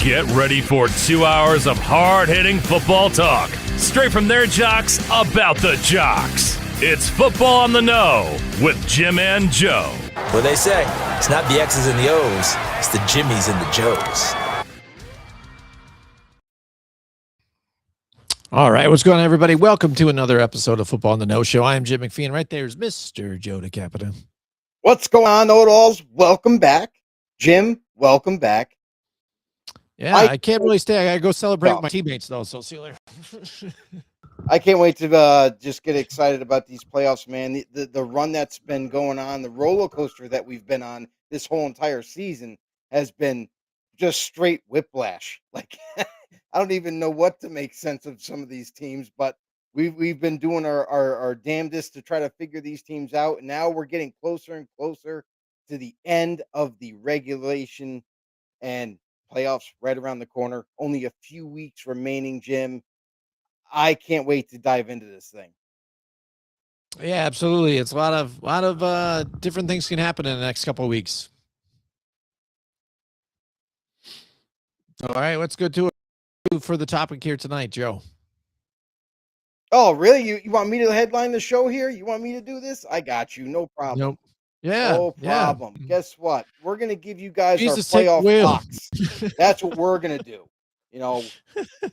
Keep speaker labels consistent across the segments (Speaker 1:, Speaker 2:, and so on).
Speaker 1: Get ready for 2 hours of hard-hitting football talk, straight from their jocks about the jocks. It's Football on the Know with Jim and Joe.
Speaker 2: What they say, it's not the X's and the O's, it's the Jimmies and the Joes.
Speaker 3: All right, what's going on, everybody? Welcome to another episode of Football on the Know Show. I am Jim McPhee, and right there is Mr. Joe DeCapita.
Speaker 4: What's going on, Know-It-Alls? Welcome back. Jim, welcome back.
Speaker 3: Yeah, I can't really stay. I got to go celebrate with my teammates, though, so see you later.
Speaker 4: I can't wait to just get excited about these playoffs, man. The run that's been going on, the roller coaster that we've been on this whole entire season has been just straight whiplash. Like, I don't even know what to make sense of some of these teams, but we've been doing our damnedest to try to figure these teams out, and now we're getting closer and closer to the end of the regulation and playoffs right around the corner. Only a few weeks remaining, Jim. I can't wait to dive into this thing.
Speaker 3: Yeah, absolutely. It's a lot of different things can happen in the next couple of weeks. All right, let's go to it for the topic here tonight, Joe.
Speaker 4: Oh, really? You want me to headline the show here? You want me to do this? I got you. No problem.
Speaker 3: Nope. Yeah.
Speaker 4: No problem.
Speaker 3: Yeah.
Speaker 4: Guess what? We're going to give you guys
Speaker 3: Jesus,
Speaker 4: our playoff locks. That's what we're going to do. You know,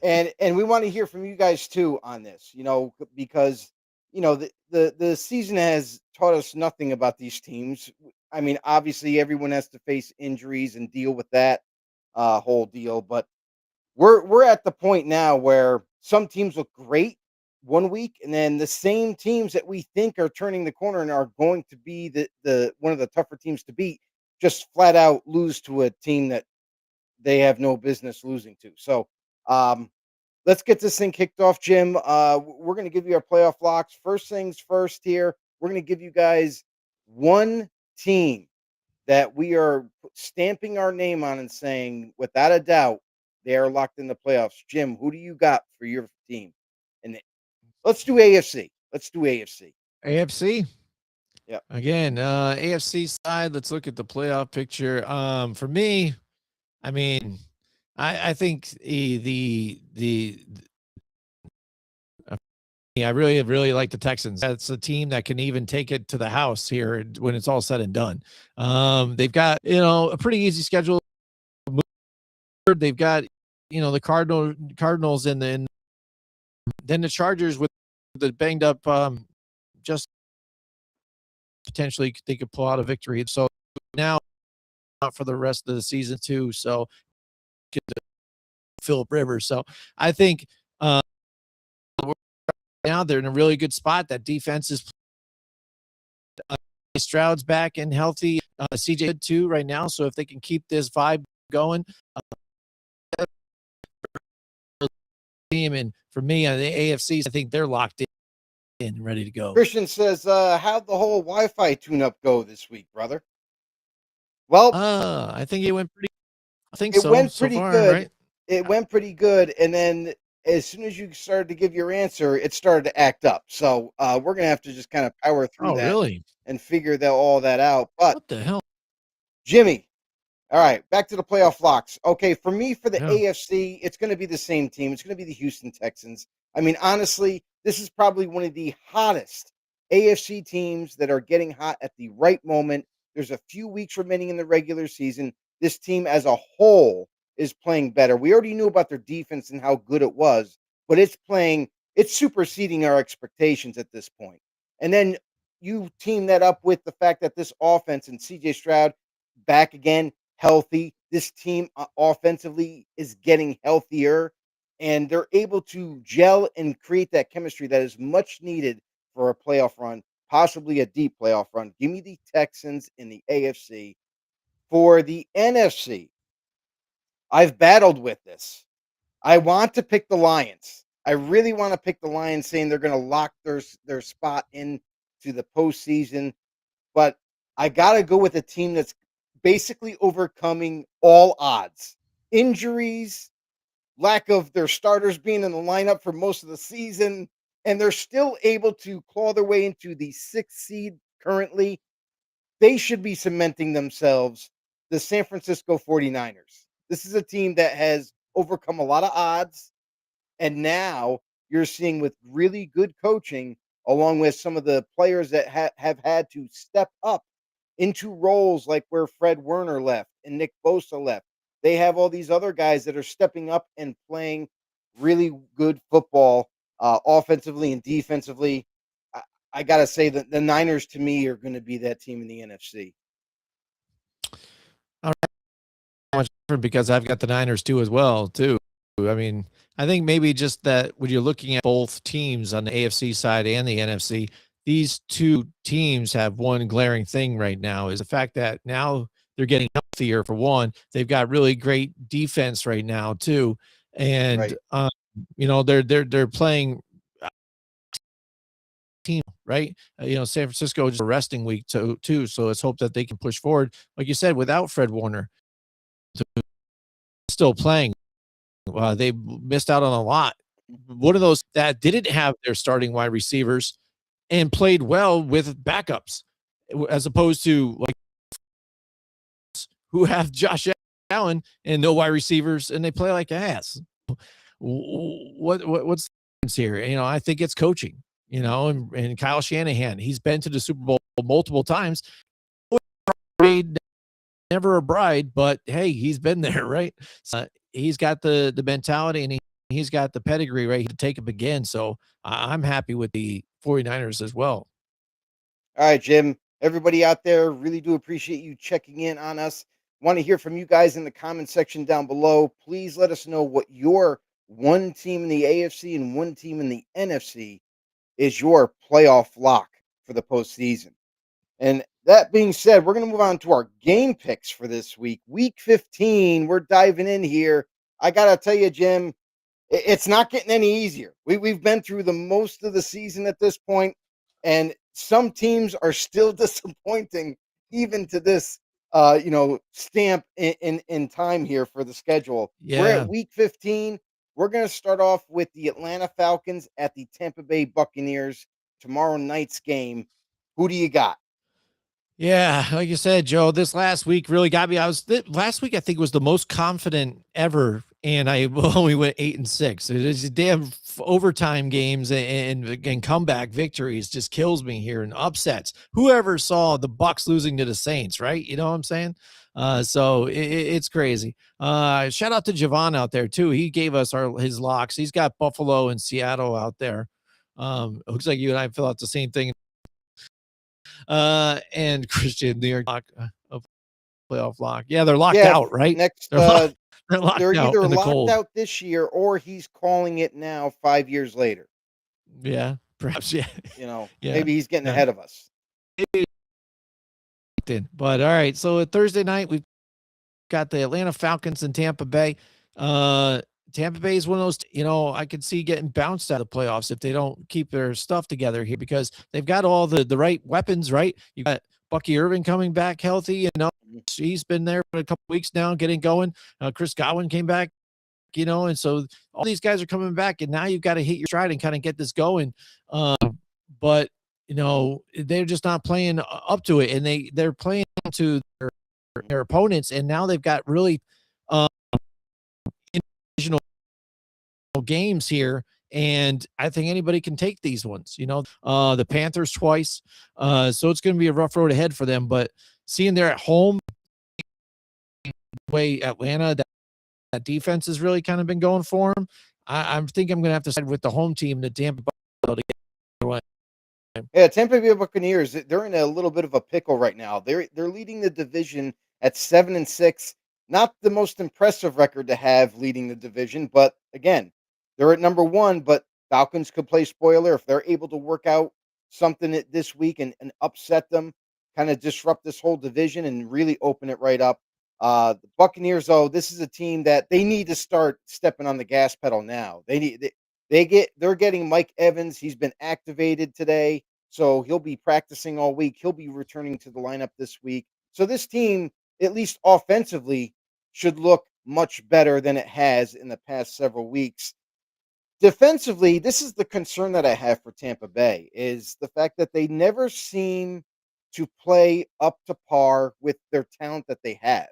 Speaker 4: and we want to hear from you guys too on this, you know, because, you know, the season has taught us nothing about these teams. I mean, obviously everyone has to face injuries and deal with that whole deal, but we're at the point now where some teams look great one week, and then the same teams that we think are turning the corner and are going to be the one of the tougher teams to beat just flat out lose to a team that they have no business losing to. So let's get this thing kicked off, Jim. We're going to give you our playoff locks. First things first here, we're going to give you guys one team that we are stamping our name on and saying, without a doubt, they are locked in the playoffs. Jim, who do you got for your team? And let's do AFC.
Speaker 3: AFC?
Speaker 4: Yeah.
Speaker 3: Again, AFC side, let's look at the playoff picture. For me, I mean, I think I really like the Texans. That's a team that can even take it to the house here when it's all said and done. They've got, you know, a pretty easy schedule. They've got, you know, the Cardinals and then the Chargers with the banged up just potentially they could pull out a victory. So now for the rest of the season too. So Philip Rivers. So I think now they're in a really good spot. That defense is Stroud's back and healthy. CJ too right now. So if they can keep this vibe going, and for me on the AFC, I think they're locked in and ready to go.
Speaker 4: Christian says, how'd the whole Wi-Fi tune-up go this week, brother? Well,
Speaker 3: I think it went pretty.
Speaker 4: It went pretty good. Right? It went pretty good, and then as soon as you started to give your answer, it started to act up. So we're gonna have to just kind of power through that and figure all that out. But
Speaker 3: what the hell,
Speaker 4: Jimmy? All right, back to the playoff locks. Okay, for me, for the AFC, it's going to be the same team. It's going to be the Houston Texans. I mean, honestly, this is probably one of the hottest AFC teams that are getting hot at the right moment. There's a few weeks remaining in the regular season. This team as a whole is playing better. We already knew about their defense and how good it was, but it's superseding our expectations at this point. And then you team that up with the fact that this offense and CJ Stroud back again, healthy. This team offensively is getting healthier, and they're able to gel and create that chemistry that is much needed for a playoff run, possibly a deep playoff run. Give me the Texans in the AFC. For the NFC, I've battled with this. I want to pick the Lions. I really want to pick the Lions, saying they're going to lock their spot into the postseason, but I got to go with a team that's basically overcoming all odds, injuries, lack of their starters being in the lineup for most of the season, and they're still able to claw their way into the 6th seed currently. They should be cementing themselves, the San Francisco 49ers. This is a team that has overcome a lot of odds, and now you're seeing with really good coaching, along with some of the players that have had to step up into roles like where Fred Werner left and Nick Bosa left. They have all these other guys that are stepping up and playing really good football, offensively and defensively. I, I gotta say that the Niners, to me, are going to be that team in the NFC.
Speaker 3: All right, much different because I've got the Niners too as well too. I mean, I think maybe just that when you're looking at both teams on the AFC side and the NFC, these two teams have one glaring thing right now is the fact that now they're getting healthier for one. They've got really great defense right now too, and
Speaker 4: Right.
Speaker 3: they're playing team, right? San Francisco just a resting week too, so let's hope that they can push forward. Like you said, without Fred Warner still playing, they missed out on a lot. One of those that didn't have their starting wide receivers and played well with backups, as opposed to like who have Josh Allen and no wide receivers and they play like ass. What's the difference here? I think it's coaching. And Kyle Shanahan, he's been to the Super Bowl multiple times. Never a bride, but hey, he's been there, right? He's got the mentality and he's got the pedigree right to take him again. So I'm happy with the 49ers as well.
Speaker 4: All right, Jim. Everybody out there, really do appreciate you checking in on us. Want to hear from you guys in the comment section down below. Please let us know what your one team in the AFC and one team in the NFC is your playoff lock for the postseason. And that being said, we're going to move on to our game picks for this week. Week 15, we're diving in here. I got to tell you, Jim, it's not getting any easier. We've been through the most of the season at this point, and some teams are still disappointing even to this stamp in time here for the schedule. We're
Speaker 3: Yeah.
Speaker 4: at week 15. We're going to start off with the Atlanta Falcons at the Tampa Bay Buccaneers tomorrow night's game. Who do you got?
Speaker 3: Yeah, like you said, Joe, this last week really got me. Last week I think was the most confident ever, and I only went 8-6. It is damn overtime games and comeback victories just kills me here and upsets. Whoever saw the Bucks losing to the Saints, right? You know what I'm saying? So it's crazy. Shout out to Javon out there too. He gave us his locks. He's got Buffalo and Seattle out there. Looks like you and I fill out the same thing. And Christian, New York lock, playoff lock. Yeah, they're locked out, right?
Speaker 4: Next,
Speaker 3: They're locked
Speaker 4: they're
Speaker 3: out
Speaker 4: either
Speaker 3: in the
Speaker 4: locked
Speaker 3: cold.
Speaker 4: out this year or he's calling it now 5 years later.
Speaker 3: Yeah, perhaps. Yeah, yeah,
Speaker 4: Maybe he's getting
Speaker 3: yeah.
Speaker 4: ahead of us.
Speaker 3: But all right, so Thursday night we've got the Atlanta Falcons and Tampa Bay. Tampa Bay is one of those, I could see getting bounced out of the playoffs if they don't keep their stuff together here because they've got all the right weapons, right? You got Bucky Irving coming back healthy, he's been there for a couple weeks now, getting going. Chris Godwin came back, and so all these guys are coming back, and now you've got to hit your stride and kind of get this going. But they're just not playing up to it, and they're playing to their opponents, and now they've got really divisional games here, and I think anybody can take these ones. The Panthers twice, so it's going to be a rough road ahead for them. But seeing they're at home, way Atlanta, that defense has really kind of been going for them. I think I'm going to have to side with the home team, the Tampa Bay.
Speaker 4: Yeah, Tampa Bay Buccaneers, they're in a little bit of a pickle right now. They're leading the division at 7-6. Not the most impressive record to have leading the division, but again, they're at number one. But Falcons could play spoiler if they're able to work out something this week and upset them, kind of disrupt this whole division and really open it right up. The Buccaneers, though, this is a team that they need to start stepping on the gas pedal now. They're getting Mike Evans. He's been activated today, so he'll be practicing all week. He'll be returning to the lineup this week. So this team, at least offensively, should look much better than it has in the past several weeks. Defensively, this is the concern that I have for Tampa Bay is the fact that they never seem to play up to par with their talent that they have.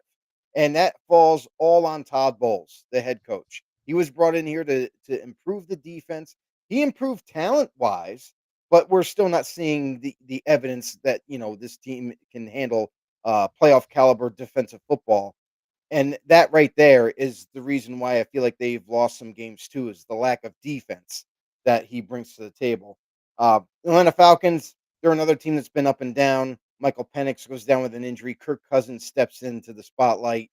Speaker 4: And that falls all on Todd Bowles, the head coach. He was brought in here to improve the defense. He improved talent-wise, but we're still not seeing the evidence that, this team can handle playoff caliber defensive football. And that right there is the reason why I feel like they've lost some games too, is the lack of defense that he brings to the table. Atlanta Falcons, they're another team that's been up and down. Michael Penix goes down with an injury. Kirk Cousins steps into the spotlight.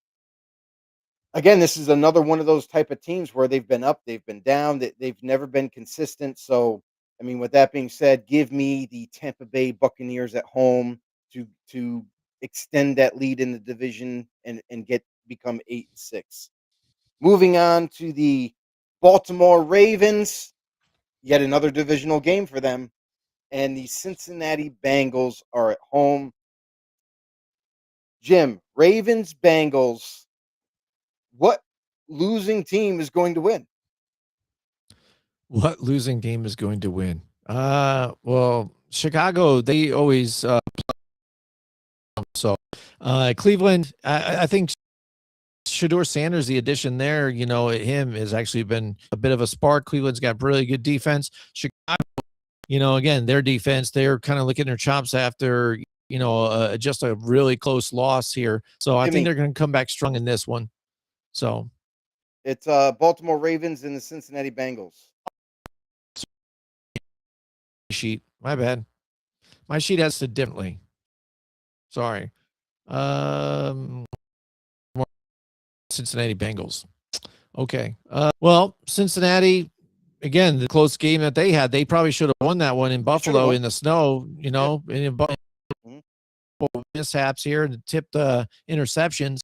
Speaker 4: Again, this is another one of those type of teams where they've been up, they've been down, they've never been consistent. So, I mean, with that being said, give me the Tampa Bay Buccaneers at home to extend that lead in the division and become 8-6. Moving on to the Baltimore Ravens, yet another divisional game for them, and the Cincinnati Bengals are at home. Jim, Ravens Bengals. What losing team is going to win?
Speaker 3: What losing team is going to win? Well, Chicago, they always so Cleveland, I think Shador Sanders, the addition there, him has actually been a bit of a spark. Cleveland's got really good defense. Chicago, again, their defense, they're kind of licking their chops after, just a really close loss here. So I think they're going to come back strong in this one. So
Speaker 4: it's Baltimore Ravens and the Cincinnati Bengals.
Speaker 3: Sheet. My bad. My sheet has it differently. Sorry. Cincinnati Bengals. Okay. Well, Cincinnati, again, the close game that they had, they probably should have won that one in Buffalo in the snow, and mishaps here and tipped interceptions.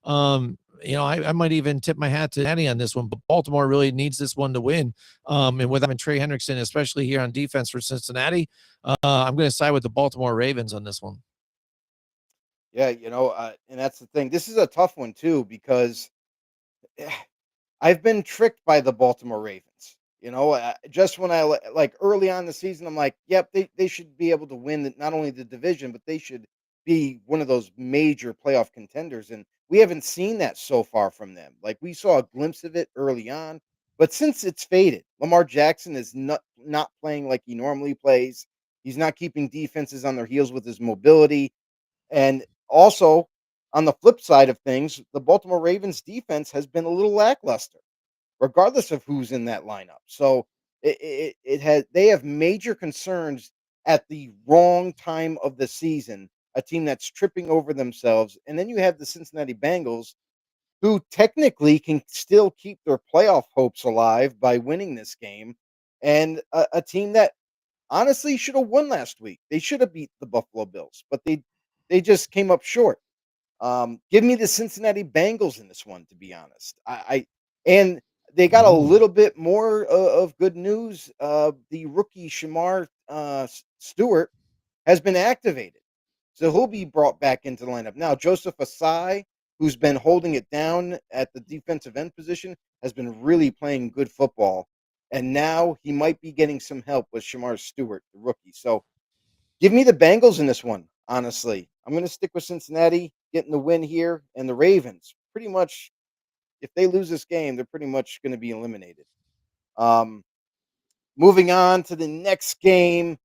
Speaker 3: I might even tip my hat to Cincinnati on this one, but Baltimore really needs this one to win. And with Trey Hendrickson, especially here on defense for Cincinnati, I'm going to side with the Baltimore Ravens on this one.
Speaker 4: Yeah, and that's the thing. This is a tough one too, because I've been tricked by the Baltimore Ravens. Just when I like early on in the season, I'm like, yep, they should be able to win not only the division, but they should be one of those major playoff contenders. And we haven't seen that so far from them. Like, we saw a glimpse of it early on, but since it's faded, Lamar Jackson is not playing like he normally plays. He's not keeping defenses on their heels with his mobility. And also, on the flip side of things, the Baltimore Ravens defense has been a little lackluster, regardless of who's in that lineup. So they have major concerns at the wrong time of the season, a team that's tripping over themselves. And then you have the Cincinnati Bengals, who technically can still keep their playoff hopes alive by winning this game, and a team that honestly should have won last week. They should have beat the Buffalo Bills, but they just came up short. Give me the Cincinnati Bengals in this one, to be honest. And they got a little bit more of good news. The rookie Shamar Stewart has been activated, so he'll be brought back into the lineup. Now, Joseph Asai, who's been holding it down at the defensive end position, has been really playing good football, and now he might be getting some help with Shamar Stewart, the rookie. So give me the Bengals in this one, honestly. I'm going to stick with Cincinnati getting the win here, and the Ravens, pretty much, if they lose this game, they're pretty much going to be eliminated. Moving on to the next game,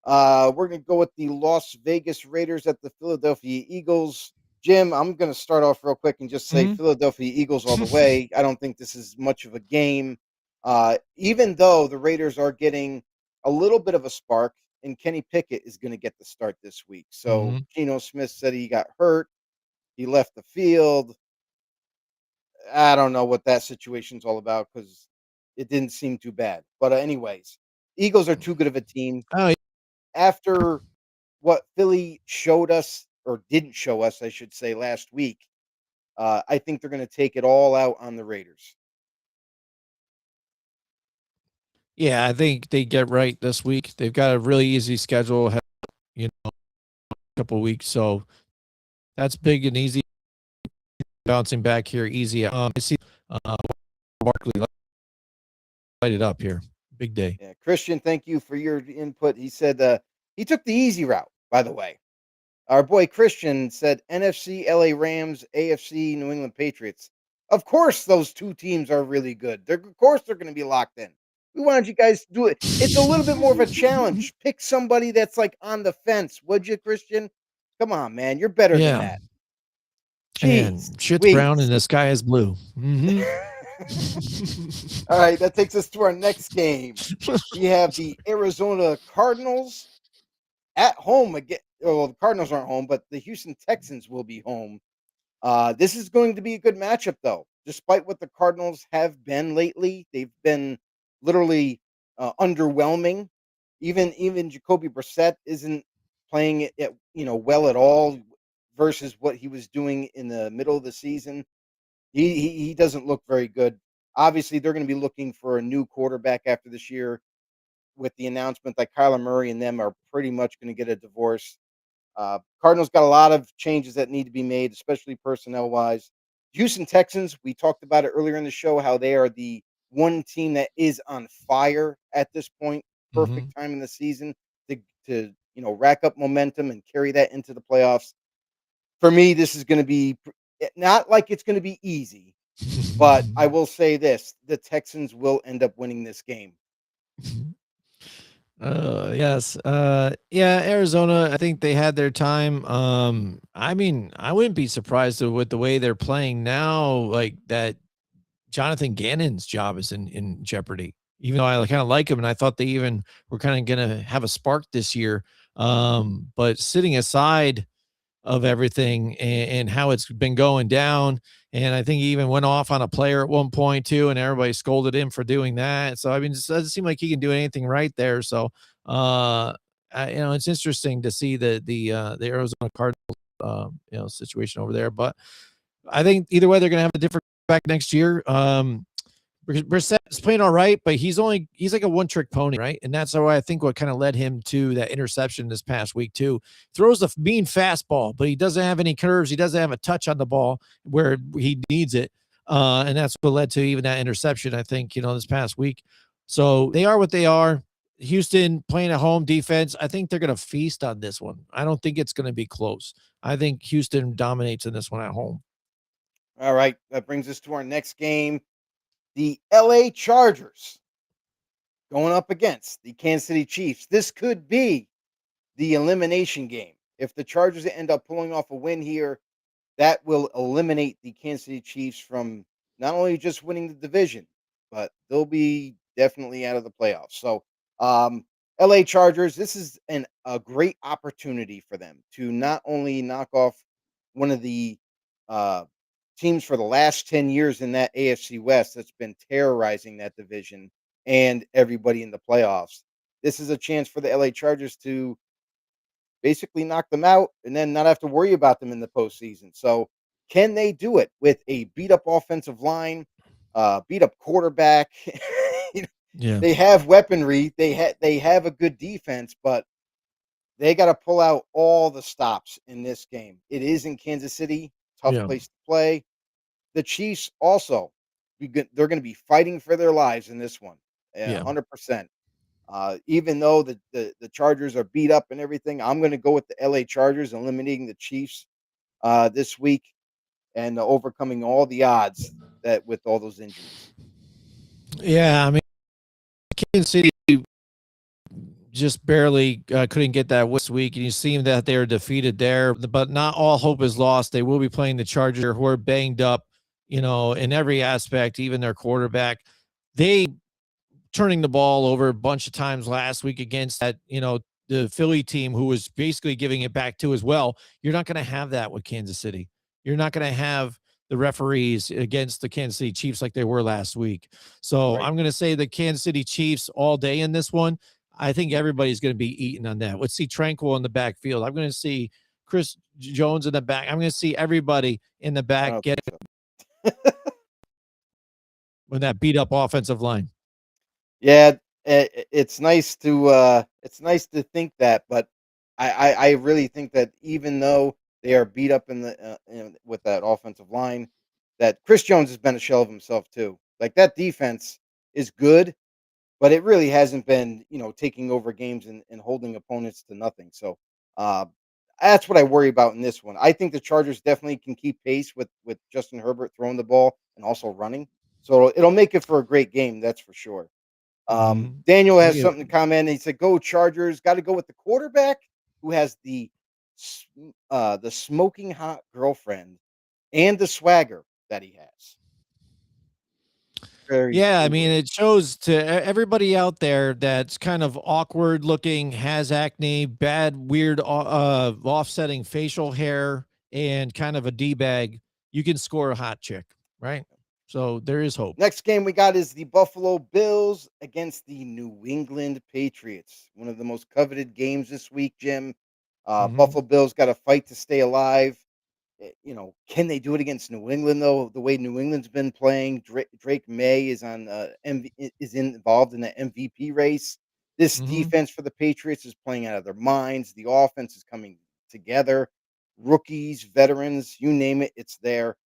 Speaker 4: we're going to go with the Las Vegas Raiders at the Philadelphia Eagles. Jim, I'm going to start off real quick and just say Philadelphia Eagles all the way. I don't think this is much of a game, even though the Raiders are getting a little bit of a spark, and Kenny Pickett is going to get the start this week. So Geno Smith said he got hurt. He left the field. I don't know what that situation's all about, because it didn't seem too bad. But anyways, Eagles are too good of a team. After what Philly showed us, or didn't show us, I should say, last week, I think they're going to take it all out on the Raiders.
Speaker 3: Yeah, I think they get right this week. They've got a really easy schedule, a couple of weeks, so that's big and easy. Bouncing back here, easy. I see Barkley light it up here. Big day.
Speaker 4: Yeah, Christian, thank you for your input. He said he took the easy route, by the way. Our boy Christian said NFC LA Rams, AFC New England Patriots. Of course, those two teams are really good. Of course, they're going to be locked in. We wanted you guys to do it. It's a little bit more of a challenge. Pick somebody that's like on the fence, would you, Christian? Come on, man. You're better than
Speaker 3: Yeah.
Speaker 4: that. Jeez,
Speaker 3: And shit's brown
Speaker 4: Louise.
Speaker 3: and the sky is blue. Mhm.
Speaker 4: All right, that takes us to our next game. We have the Arizona Cardinals at home again. Well, the Cardinals aren't home, but the Houston Texans will be home. This is going to be a good matchup, though. Despite what the Cardinals have been lately, they've been literally underwhelming. Even Jacoby Brissett isn't playing it well at all versus what he was doing in the middle of the season. He doesn't look very good. Obviously, they're going to be looking for a new quarterback after this year with the announcement that Kyler Murray and them are pretty much going to get a divorce. Cardinals got a lot of changes that need to be made, especially personnel wise. Houston Texans, we talked about it earlier in the show, how they are the one team that is on fire at this point. Perfect
Speaker 3: Mhm.
Speaker 4: time in the season to rack up momentum and carry that into the playoffs. For me, this is going to be not like it's going to be easy, but I will say this: the Texans will end up winning this game.
Speaker 3: Yes. Yeah, Arizona, I think they had their time. I mean, I wouldn't be surprised with the way they're playing now, like that Jonathan Gannon's job is in jeopardy. Even though I kind of like him and I thought they even were kind of going to have a spark this year. But sitting aside of everything and how it's been going down. And I think he even went off on a player at one point too, and everybody scolded him for doing that. So I mean, it doesn't seem like he can do anything right there. So it's interesting to see the Arizona Cardinals situation over there. But I think either way, they're going to have a different back next year. Brissett's playing all right, but he's like a one-trick pony, right? And that's why I think what kind of led him to that interception this past week too. Throws the mean fastball, but he doesn't have any curves. He doesn't have a touch on the ball where he needs it, and that's what led to even that interception. I think this past week. So they are what they are. Houston playing at home defense. I think they're going to feast on this one. I don't think it's going to be close. I think Houston dominates in this one at home.
Speaker 4: All right, that brings us to our next game. The LA Chargers going up against the Kansas City Chiefs. This could be the elimination game. If the Chargers end up pulling off a win here, that will eliminate the Kansas City Chiefs from not only just winning the division, but they'll be definitely out of the playoffs. So, LA Chargers, this is a great opportunity for them to not only knock off one of the uh, teams for the last 10 years in that AFC West that's been terrorizing that division and everybody in the playoffs. This is a chance for the LA Chargers to basically knock them out and then not have to worry about them in the postseason. So, can they do it with a beat up offensive line, beat up quarterback? You know,
Speaker 3: Yeah.
Speaker 4: they have weaponry. They have a good defense, but they got to pull out all the stops in this game. It is in Kansas City, tough
Speaker 3: Yeah.
Speaker 4: place to play. The Chiefs also, they're going to be fighting for their lives in this one,
Speaker 3: Yeah.
Speaker 4: 100%. Even though the Chargers are beat up and everything, I'm going to go with the LA Chargers eliminating the Chiefs this week and overcoming all the odds that with all those injuries.
Speaker 3: Yeah. I mean, Kansas City just barely couldn't get that this week, and you see that they're defeated there. But not all hope is lost. They will be playing the Chargers, who are banged up, in every aspect, even their quarterback. They turning the ball over a bunch of times last week against that, the Philly team, who was basically giving it back to as well. You're not going to have that with Kansas City. You're not going to have the referees against the Kansas City Chiefs like they were last week. So
Speaker 4: Right.
Speaker 3: I'm going to say the Kansas City Chiefs all day in this one. I think everybody's going to be eating on that. Let's see Tranquil in the backfield. I'm going to see Chris Jones in the back. I'm going to see everybody in the
Speaker 4: I
Speaker 3: back
Speaker 4: don't
Speaker 3: get
Speaker 4: think so.
Speaker 3: with that beat up offensive line.
Speaker 4: Yeah, it's nice to think that, but I really think that even though they are beat up with that offensive line, that Chris Jones has been a shell of himself too. Like that defense is good, but it really hasn't been taking over games and holding opponents to nothing. So uh, That's what I worry about in this one. I think the Chargers definitely can keep pace with Justin Herbert throwing the ball and also running. So it'll make it for a great game, that's for sure.
Speaker 3: Mhm.
Speaker 4: Daniel has
Speaker 3: Yeah.
Speaker 4: something to comment. He said, "Go Chargers! Got to go with the quarterback who has the smoking hot girlfriend and the swagger that he has." Very
Speaker 3: Yeah, I
Speaker 4: true
Speaker 3: mean,
Speaker 4: words.
Speaker 3: it shows to everybody out there that's kind of awkward looking, has acne, bad, weird, offsetting facial hair, and kind of a D bag. You can score a hot chick, right? So there is hope.
Speaker 4: Next game we got is the Buffalo Bills against the New England Patriots. One of the most coveted games this week, Jim.
Speaker 3: Mhm.
Speaker 4: Buffalo Bills got to fight to stay alive. Can they do it against New England though? The way New England's been playing, Drake May is on involved in the MVP race. This
Speaker 3: Mhm.
Speaker 4: defense for the Patriots is playing out of their minds. The offense is coming together. Rookies, veterans, you name it, it's there.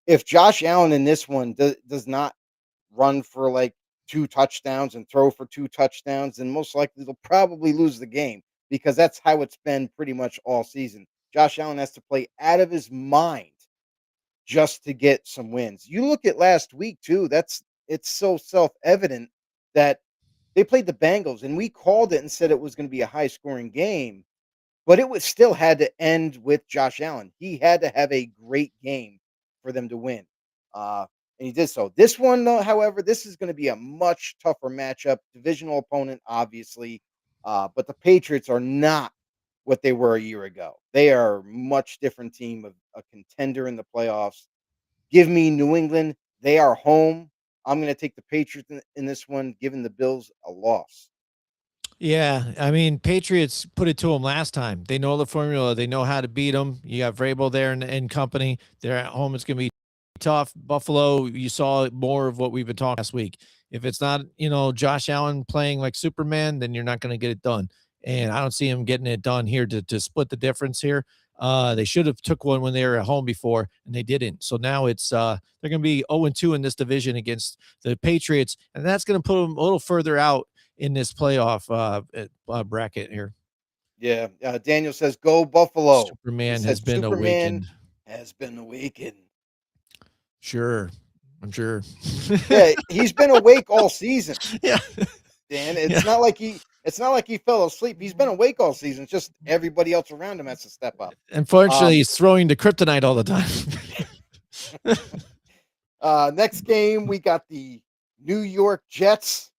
Speaker 4: If Josh Allen in this one does not run for like 2 touchdowns and throw for 2 touchdowns, then most likely they'll probably lose the game because that's how it's been pretty much all season. Josh Allen has to play out of his mind just to get some wins. You look at last week too, it's so self-evident that they played the Bengals and we called it and said it was going to be a high scoring game, but it was still had to end with Josh Allen. He had to have a great game for them to win. Uh, and he did so. This one, though, however, this is going to be a much tougher matchup. Divisional opponent, obviously. But the Patriots are not what they were a year ago. They are a much different team, of a contender in the playoffs. Give me New England. They are home. I'm going to take the Patriots in this one, giving the Bills a loss.
Speaker 3: Yeah, I mean, Patriots put it to them last time. They know the formula. They know how to beat them. You got Vrabel there and company. They're at home. It's going to be tough. Buffalo, you saw more of what we've been talking last week. If it's not, Josh Allen playing like Superman, then you're not going to get it done. And I don't see him getting it done here to split the difference here. They should have took one when they were at home before, and they didn't. So now it's they're going to be 0-2 in this division against the Patriots, and that's going to put them a little further out in this playoff bracket here.
Speaker 4: Yeah. Daniel says, "Go Buffalo." He
Speaker 3: Superman has
Speaker 4: said,
Speaker 3: been
Speaker 4: "Superman
Speaker 3: awakened.
Speaker 4: has been awakened."
Speaker 3: Sure. I'm sure.
Speaker 4: Yeah, he's been awake all season,
Speaker 3: Yeah.
Speaker 4: Dan.
Speaker 3: Yeah.
Speaker 4: It's not like he fell asleep. He's been awake all season. It's just everybody else around him has to step up.
Speaker 3: Unfortunately,
Speaker 4: Um,
Speaker 3: he's throwing to kryptonite all the time.
Speaker 4: Next game we got the New York Jets,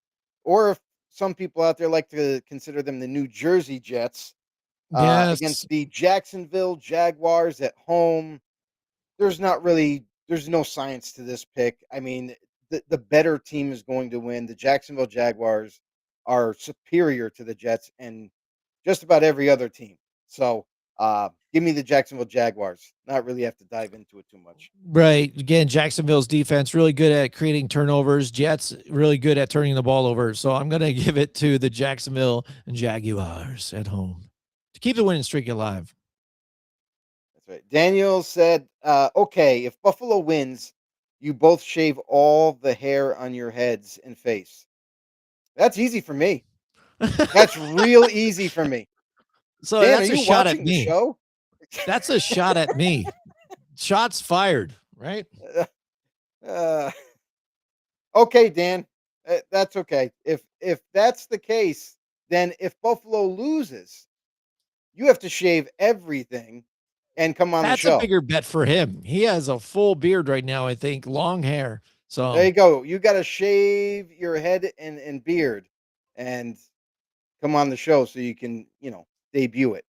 Speaker 4: or if some people out there like to consider them the New Jersey Jets,
Speaker 3: Yes.
Speaker 4: against the Jacksonville Jaguars at home. There's no science to this pick. I mean, the better team is going to win. The Jacksonville Jaguars are superior to the Jets and just about every other team. So, give me the Jacksonville Jaguars. Not really have to dive into it too much.
Speaker 3: Right. Again, Jacksonville's defense really good at creating turnovers. Jets really good at turning the ball over. So I'm going to give it to the Jacksonville Jaguars at home to keep the winning streak alive.
Speaker 4: That's right. Daniel said, "Okay, if Buffalo wins, you both shave all the hair on your heads and face." That's easy for me. That's real easy for me.
Speaker 3: So
Speaker 4: Dan, are
Speaker 3: that's a
Speaker 4: you
Speaker 3: shot at
Speaker 4: watching the
Speaker 3: me.
Speaker 4: show?
Speaker 3: That's a shot at me. Shots fired, right?
Speaker 4: Uh, okay, Dan. That's okay. If that's the case, then if Buffalo loses, you have to shave everything and come on the
Speaker 3: That's a
Speaker 4: show.
Speaker 3: bigger bet for him. He has a full beard right now, I think, long hair.
Speaker 4: There
Speaker 3: So
Speaker 4: you go. You got to shave your head and beard and come on the show so you can, debut it.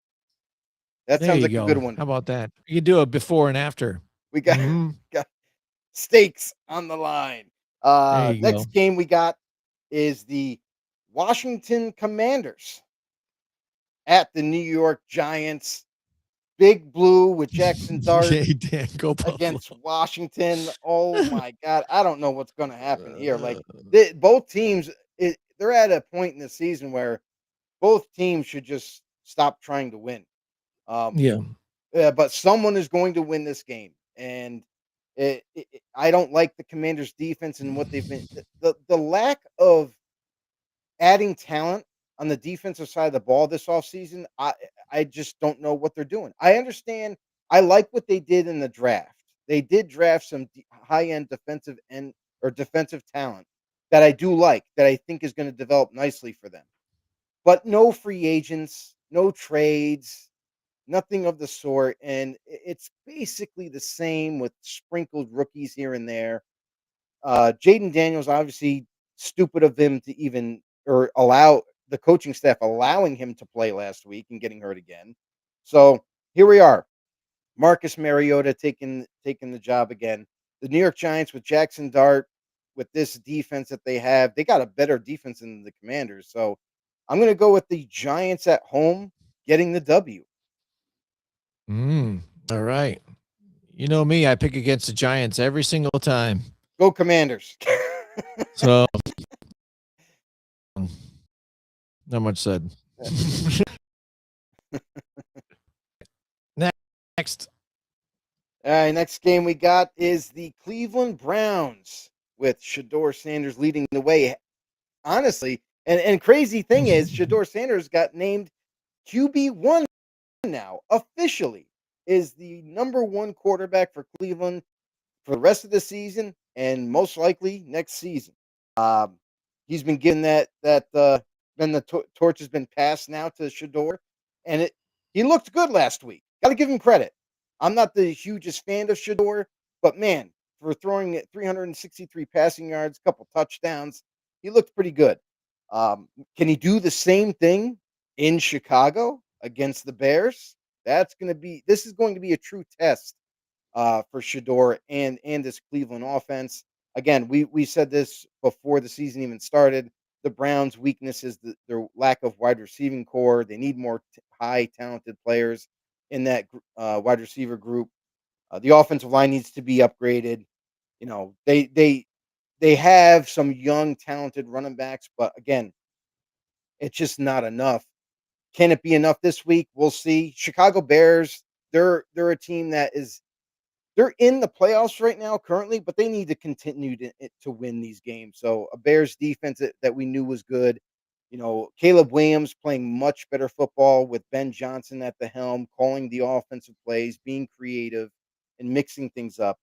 Speaker 4: That
Speaker 3: there
Speaker 4: sounds
Speaker 3: you
Speaker 4: like a good
Speaker 3: go.
Speaker 4: one.
Speaker 3: How about that? You can do a before and after.
Speaker 4: We got
Speaker 3: Hmm.
Speaker 4: got stakes on the line.
Speaker 3: There you go.
Speaker 4: Next game we got is the Washington Commanders at the New York Giants. Big Blue with Jackson Dart
Speaker 3: Yay, Dan, go Buffalo.
Speaker 4: against Washington. Oh my God. I don't know what's going to happen here. Like
Speaker 3: Uh,
Speaker 4: both teams, they're at a point in the season where both teams should just stop trying to win. Um,
Speaker 3: yeah.
Speaker 4: but someone is going to win this game. And I don't like the Commanders' defense and what they've been. The lack of adding talent on the defensive side of the ball this offseason, I just don't know what they're doing. I understand. I like what they did in the draft. They did draft some high-end defensive end or defensive talent that I do like, that I think is going to develop nicely for them. But no free agents, no trades, nothing of the sort, and it's basically the same with sprinkled rookies here and there. Jaden Daniels, obviously stupid of them to even or allow the coaching staff allowing him to play last week and getting hurt again. So here we are. Marcus Mariota taking the job again. The New York Giants with Jackson Dart, with this defense that they have, they got a better defense than the Commanders. So I'm going to go with the Giants at home getting the W.
Speaker 3: All right. You know me, I pick against the Giants every single time.
Speaker 4: Go Commanders.
Speaker 3: So, not much said. Next.
Speaker 4: All right, next game we got is the Cleveland Browns with Shedeur Sanders leading the way. Honestly, and crazy thing is, Shedeur Sanders got named QB1 now, officially, is the number one quarterback for Cleveland for the rest of the season and most likely next season. He's been given then the torch has been passed now to Shedeur, and he looked good last week. Got to give him credit. I'm not the hugest fan of Shedeur, but man, for throwing it 363 passing yards, a couple touchdowns, he looked pretty good. Can he do the same thing in Chicago against the Bears? This is going to be a true test for Shedeur and this Cleveland offense. Again, we said this before the season even started. The Browns' weakness is their lack of wide receiving core. They need more high talented players in that wide receiver group. The offensive line needs to be upgraded. You know, they have some young talented running backs, but again, it's just not enough. Can it be enough this week? We'll see. Chicago Bears, they're a team they're in the playoffs right now currently, but they need to continue to win these games. So a Bears defense that we knew was good. You know, Caleb Williams playing much better football with Ben Johnson at the helm, calling the offensive plays, being creative, and mixing things up.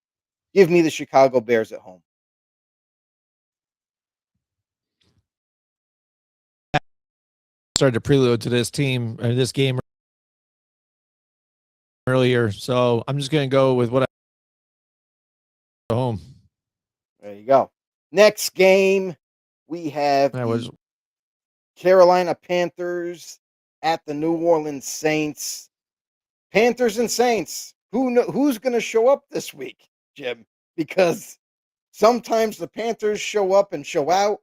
Speaker 4: Give me the Chicago Bears at home.
Speaker 3: Started to prelude to this team or this game earlier, so I'm just going to go with what I home.
Speaker 4: There you go. Next game, we have Carolina Panthers at the New Orleans Saints. Panthers and Saints. Who's going to show up this week, Jim? Because sometimes the Panthers show up and show out,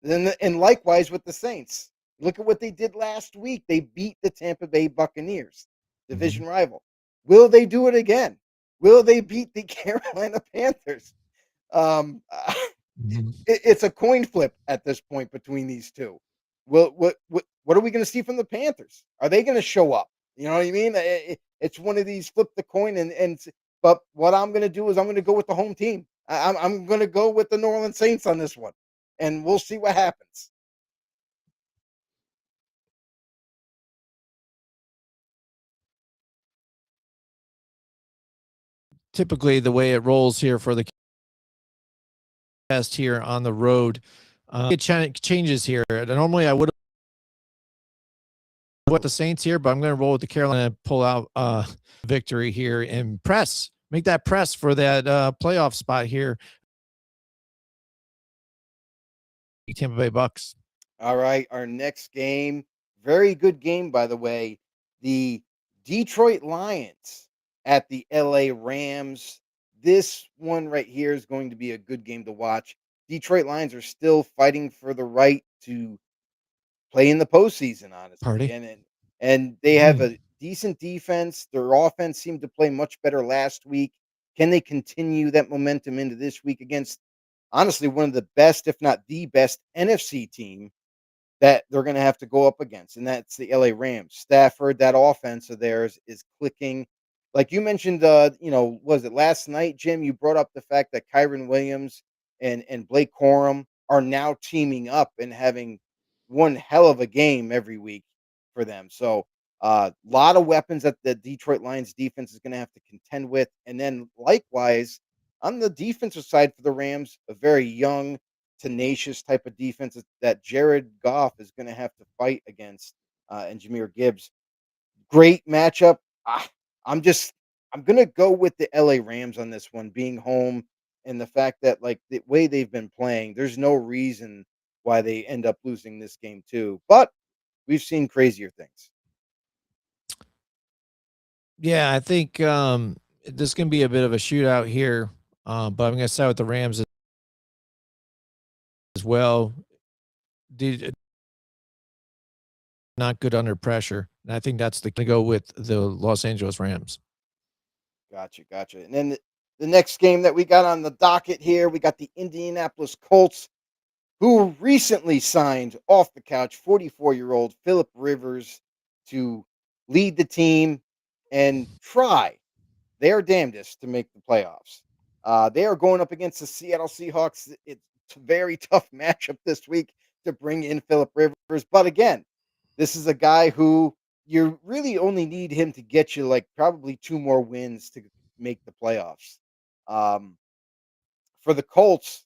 Speaker 4: and likewise with the Saints. Look at what they did last week. They beat the Tampa Bay Buccaneers, division rival. Will they do it again? Will they beat the Carolina Panthers? It's a coin flip at this point between these two. What are we going to see from the Panthers? Are they going to show up? You know what I mean? It's one of these flip the coin but what I'm going to do is I'm going to go with the home team. I'm going to go with the New Orleans Saints on this one, and we'll see what happens.
Speaker 3: Typically, the way it rolls here for the test here on the road, it changes here. Normally, I would have with the Saints here, but I'm going to roll with the Carolina, pull out victory here and make that press for that playoff spot here. Tampa Bay Bucks.
Speaker 4: All right, our next game, very good game, by the way. The Detroit Lions at the LA Rams. This one right here is going to be a good game to watch. Detroit Lions are still fighting for the right to play in the postseason, honestly. And they have a decent defense. Their offense seemed to play much better last week. Can they continue that momentum into this week against, honestly, one of the best, if not the best, NFC team that they're going to have to go up against? And that's the LA Rams. Stafford, that offense of theirs is clicking. Like you mentioned, was it last night, Jim? You brought up the fact that Kyren Williams and Blake Corum are now teaming up and having one hell of a game every week for them. So a lot of weapons that the Detroit Lions defense is going to have to contend with. And then likewise, on the defensive side for the Rams, a very young, tenacious type of defense that Jared Goff is going to have to fight against, and Jameer Gibbs. Great matchup. Ah, I'm just I'm gonna go with the LA Rams on this one, being home and the fact that like the way they've been playing, there's no reason why they end up losing this game too. But we've seen crazier things.
Speaker 3: Yeah, I think this can be a bit of a shootout here, but I'm going to side with the Rams as well. Did not good under pressure, and I think that's the to go with the Los Angeles Rams.
Speaker 4: Gotcha. And then the next game that we got on the docket here, we got the Indianapolis Colts, who recently signed off the couch 44-year-old Philip Rivers to lead the team and try their damnedest to make the playoffs. They are going up against the Seattle Seahawks. It's a very tough matchup this week to bring in Philip Rivers. But again, this is a guy who you really only need him to get you like probably two more wins to make the playoffs. Um, for the Colts,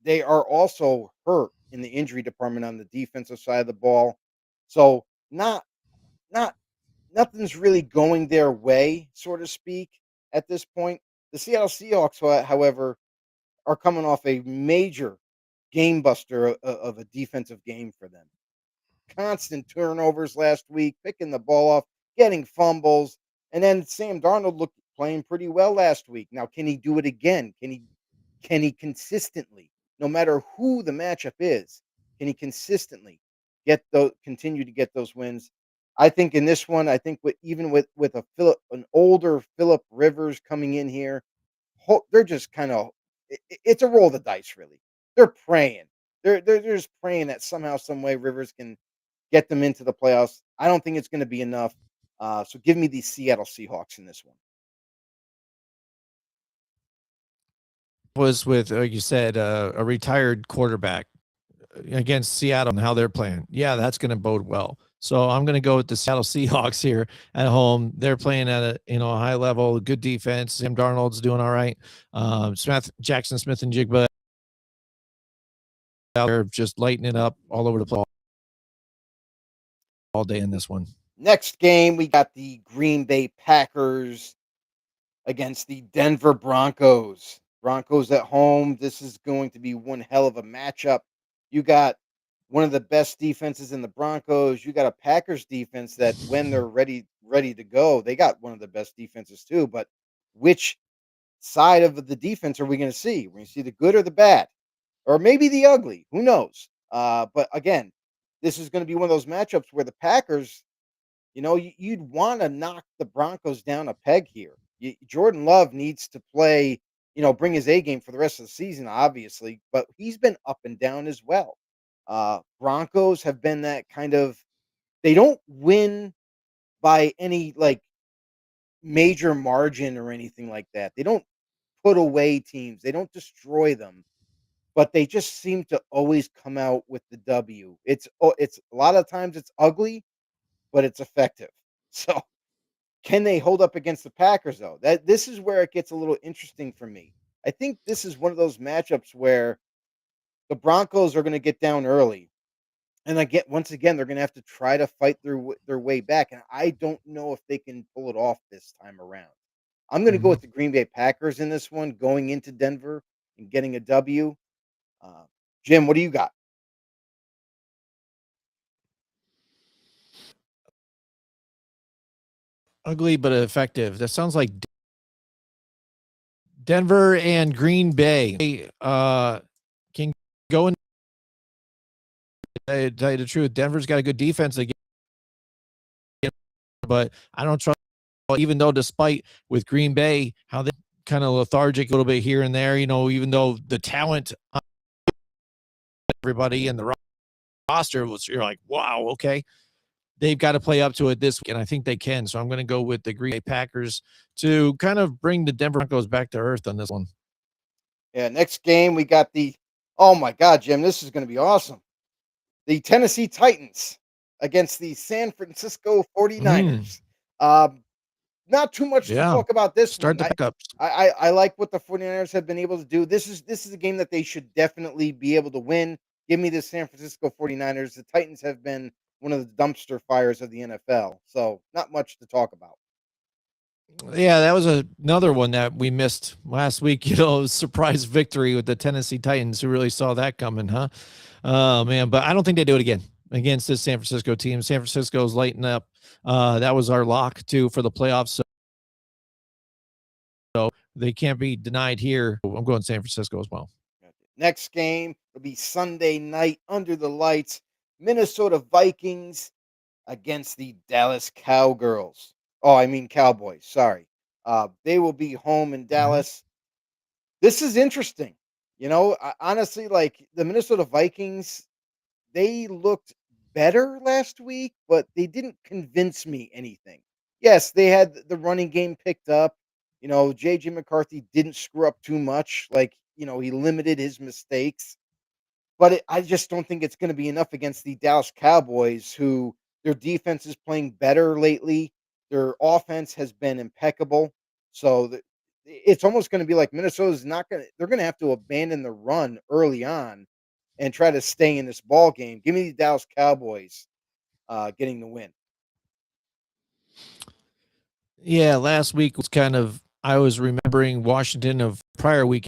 Speaker 4: they are also hurt in the injury department on the defensive side of the ball. So not nothing's really going their way, so to speak, at this point. The Seattle Seahawks, however, are coming off a major game buster of a defensive game for them. Constant turnovers last week, picking the ball off, getting fumbles, and then Sam Darnold looked playing pretty well last week. Now, can he do it again? Can he consistently, no matter who the matchup is, can he consistently continue to get those wins? I think in this one, I think even with an older Philip Rivers coming in here, they're just kind of it's a roll of the dice, really. They're praying. They're just praying that somehow, some way, Rivers can get them into the playoffs. I don't think it's going to be enough. So give me the Seattle Seahawks in this one.
Speaker 3: Was with, like you said, a retired quarterback against Seattle and how they're playing. Yeah, that's going to bode well. So I'm going to go with the Seattle Seahawks here at home. They're playing at a high level, good defense. Sam Darnold's doing all right. Jackson Smith and Jigba, they're just lighting it up all over the place all day in this one.
Speaker 4: Next game, we got the Green Bay Packers against the Denver Broncos. Broncos at home. This is going to be one hell of a matchup. You got one of the best defenses in the Broncos. You got a Packers defense that when they're ready to go, they got one of the best defenses too. But which side of the defense are we going to see? We're going to see the good or the bad, or maybe the ugly. Who knows? But again, this is going to be one of those matchups where the Packers, you'd want to knock the Broncos down a peg here. Jordan Love needs to play, bring his A game for the rest of the season, obviously, but he's been up and down as well. Broncos have been that kind of, they don't win by any like major margin or anything like that. They don't put away teams, they don't destroy them, but they just seem to always come out with the W. It's a lot of times it's ugly, but it's effective. So can they hold up against the Packers though? This is where it gets a little interesting for me. I think this is one of those matchups where the Broncos are going to get down early, and once again they're going to have to try to fight their way back, and I don't know if they can pull it off this time around. I'm going to go with the Green Bay Packers in this one, going into Denver and getting a W. Jim, what do you got?
Speaker 3: Ugly but effective. That sounds like Denver and Green Bay can go in. Tell you the truth, Denver's got a good defense again, but I don't trust. Even though, despite with Green Bay, how they kind of lethargic a little bit here and there, even though the talent, everybody in the roster was, you're like, wow, okay, they've got to play up to it this week, and I think they can. So I'm going to go with the Green Bay Packers to kind of bring the Denver Broncos back to earth on this one.
Speaker 4: Yeah, next game we got oh my God, Jim, this is going to be awesome. the Tennessee Titans against the San Francisco 49ers. Not too much to
Speaker 3: Yeah.
Speaker 4: talk about this
Speaker 3: Start
Speaker 4: one.
Speaker 3: the backups.
Speaker 4: I like what the 49ers have been able to do. This is a game that they should definitely be able to win. Give me the San Francisco 49ers. The Titans have been one of the dumpster fires of the NFL. So not much to talk about.
Speaker 3: Yeah, that was another one that we missed last week. Surprise victory with the Tennessee Titans. Who really saw that coming, huh? Oh man, but I don't think they do it again against this San Francisco team. San Francisco's lighting up. That was our lock too for the playoffs. So they can't be denied here. I'm going San Francisco as well.
Speaker 4: Next game will be Sunday night under the lights. Minnesota Vikings against the Dallas Cowgirls. Oh, I mean Cowboys. Sorry. They will be home in Dallas. This is interesting. Honestly, like the Minnesota Vikings, they looked better last week, but they didn't convince me anything. Yes, they had the running game picked up. JJ McCarthy didn't screw up too much. Like, he limited his mistakes. But I just don't think it's going to be enough against the Dallas Cowboys, who their defense is playing better lately. Their offense has been impeccable. So it's almost going to be like Minnesota's not going to, they're going to have to abandon the run early on and try to stay in this ball game. Give me the Dallas Cowboys getting the win.
Speaker 3: Yeah, last week was kind of, I was remembering Washington of prior week.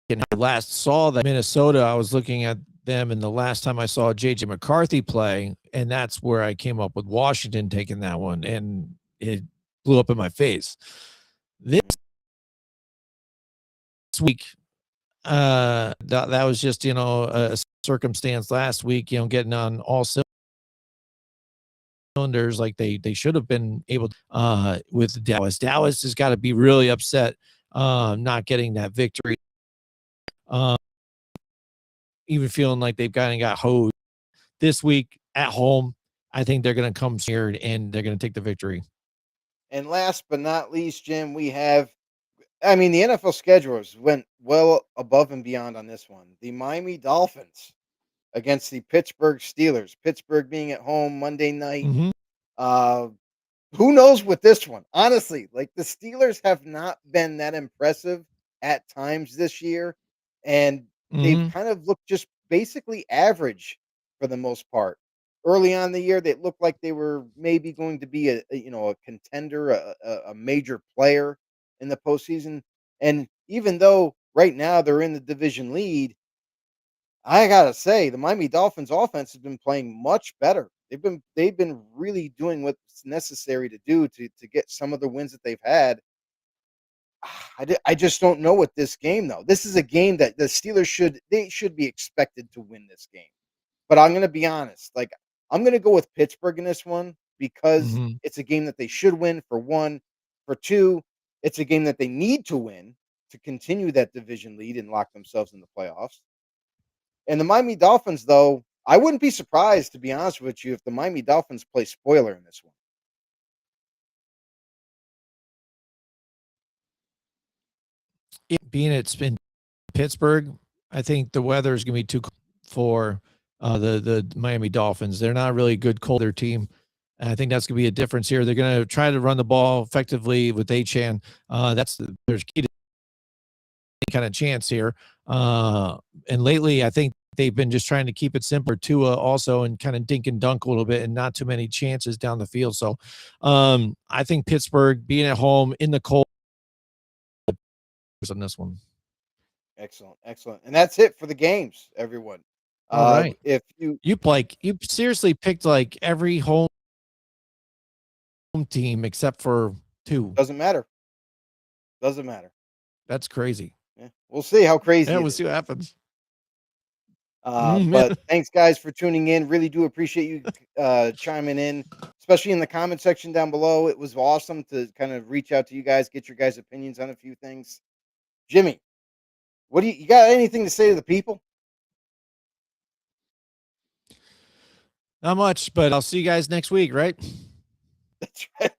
Speaker 3: And I last saw that Minnesota, I was looking at them, and the last time I saw JJ McCarthy play, and that's where I came up with Washington taking that one, and it blew up in my face. This week, that was just a circumstance last week, getting on all cylinders like they should have been able to, with Dallas. Dallas has got to be really upset not getting that victory. Even feeling like they've got hosed this week at home. I think they're going to come here and they're going to take the victory.
Speaker 4: And last but not least, Jim, the NFL schedulers went well above and beyond on this one. The Miami Dolphins against the Pittsburgh Steelers. Pittsburgh being at home Monday night. Who knows with this one? Honestly, like the Steelers have not been that impressive at times this year, and they've kind of looked just basically average for the most part. Early on in the year, they looked like they were maybe going to be a contender, a major player in the postseason. And even though right now they're in the division lead, I gotta say the Miami Dolphins offense has been playing much better. They've been really doing what's necessary to do to get some of the wins that they've had. I just don't know with this game though. This is a game that the Steelers should be expected to win this game. But I'm going to be honest, like I'm going to go with Pittsburgh in this one because it's a game that they should win for one. For two, it's a game that they need to win to continue that division lead and lock themselves in the playoffs. And the Miami Dolphins, though, I wouldn't be surprised, to be honest with you, if the Miami Dolphins play spoiler in this one.
Speaker 3: Being it's in Pittsburgh, I think the weather is going to be too cold for the Miami Dolphins. They're not really a good colder team. And I think that's going to be a difference here. They're going to try to run the ball effectively with Achane. There's key to any kind of chance here. And lately, I think they've been just trying to keep it simpler. Tua also and kind of dink and dunk a little bit and not too many chances down the field. So I think Pittsburgh being at home in the cold on this one.
Speaker 4: Excellent. And that's it for the games, everyone.
Speaker 3: All right.
Speaker 4: If you
Speaker 3: seriously picked like every home team except for two.
Speaker 4: Doesn't matter.
Speaker 3: That's crazy.
Speaker 4: Yeah. We'll see how crazy.
Speaker 3: Yeah, we'll see what happens.
Speaker 4: But thanks guys for tuning in. Really do appreciate you chiming in, especially in the comment section down below. It was awesome to kind of reach out to you guys, get your guys' opinions on a few things. Jimmy, what do you got anything to say to the people?
Speaker 3: Not much, but I'll see you guys next week, right?
Speaker 4: That's right.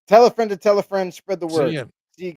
Speaker 4: Tell a friend to tell a friend, spread the word.